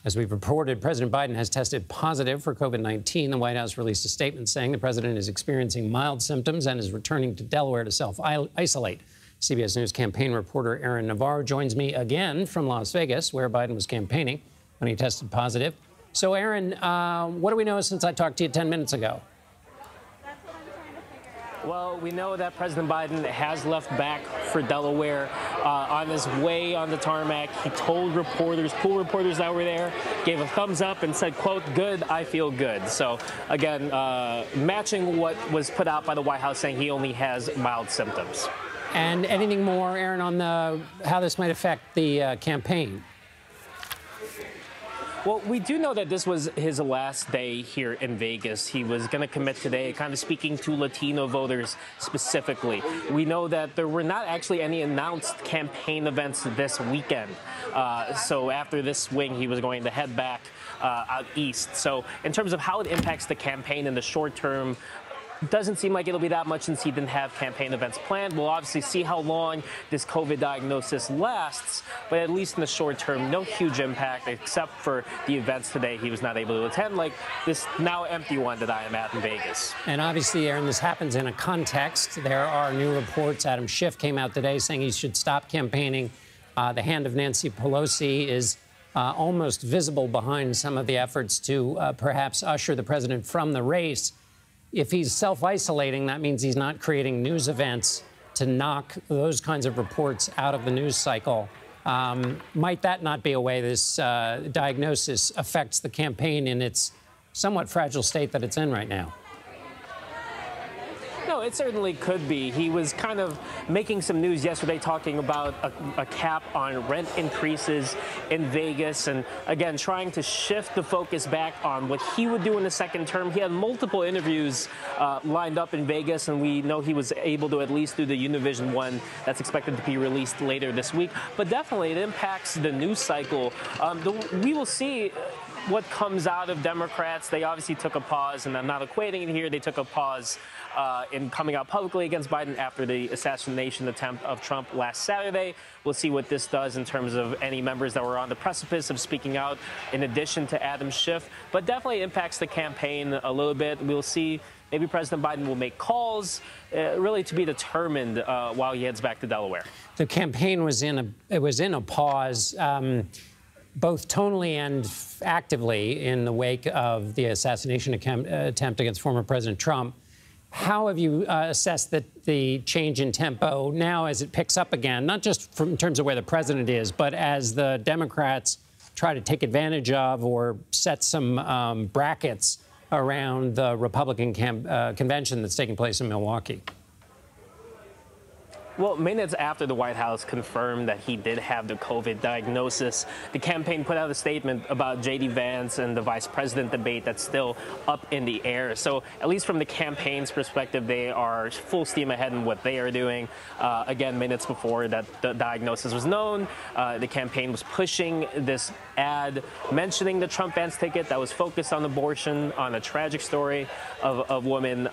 As we've reported, President Biden has tested positive for COVID-19. The White House released a statement saying the president is experiencing mild symptoms and is returning to Delaware to self-isolate. CBS News campaign reporter Aaron Navarro joins me again from Las Vegas, where Biden was campaigning when he tested positive. So, Aaron, what do we know since I talked to you 10 minutes ago? Well, we know that President Biden has left back for Delaware. On his way on the tarmac, he told reporters, pool reporters that were there, gave a thumbs up and said, quote, "Good, I feel good." So, again, matching what was put out by the White House, saying he only has mild symptoms. And anything more, Aaron, on how this might affect the campaign? Well, we do know that this was his last day here in Vegas. He was going to commit today, kind of speaking to Latino voters specifically. We know that there were not actually any announced campaign events this weekend. So after this swing, he was going to head back out east. So in terms of how it impacts the campaign in the short term, doesn't seem like it'll be that much since he didn't have campaign events planned. We'll obviously see how long this COVID diagnosis lasts, but at least in the short term, no huge impact except for the events today he was not able to attend, like this now empty one that I am at in Vegas. And obviously, Aaron, this happens in a context. There are new reports. Adam Schiff came out today saying he should stop campaigning. The hand of Nancy Pelosi is almost visible behind some of the efforts to perhaps usher the president from the race. If he's self-isolating, that means he's not creating news events to knock those kinds of reports out of the news cycle. Might that not be a way this diagnosis affects the campaign in its somewhat fragile state that it's in right now? No, it certainly could be. He was kind of making some news yesterday talking about a cap on rent increases in Vegas and, again, trying to shift the focus back on what he would do in the second term. He had multiple interviews lined up in Vegas, and we know he was able to at least do the Univision one that's expected to be released later this week. But definitely it impacts the news cycle. We will see what comes out of Democrats. They obviously took a pause, and I'm not equating it here. They took a pause in coming out publicly against Biden after the assassination attempt of Trump last Saturday. We'll see what this does in terms of any members that were on the precipice of speaking out, in addition to Adam Schiff. But definitely impacts the campaign a little bit. We'll see. Maybe President Biden will make calls, really to be determined while he heads back to Delaware. The campaign was in a pause. Both tonally and actively in the wake of the assassination attempt against former President Trump. How have you assessed the change in tempo now as it picks up again, not just in terms of where the president is, but as the Democrats try to take advantage of or set some brackets around the Republican convention that's taking place in Milwaukee? Well, minutes after the White House confirmed that he did have the COVID diagnosis, the campaign put out a statement about J.D. Vance and the vice president debate that's still up in the air. So at least from the campaign's perspective, they are full steam ahead in what they are doing. Again, minutes before that the diagnosis was known, the campaign was pushing this ad mentioning the Trump-Vance ticket that was focused on abortion, on a tragic story of a woman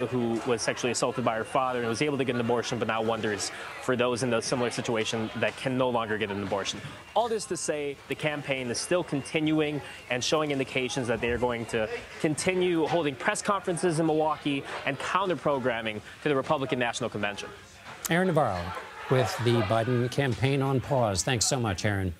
who was sexually assaulted by her father and was able to get an abortion, but now wonders for those in a similar situation that can no longer get an abortion. All this to say, the campaign is still continuing and showing indications that they are going to continue holding press conferences in Milwaukee and counter-programming to the Republican National Convention. Aaron Navarro with the Biden campaign on pause. Thanks so much, Aaron.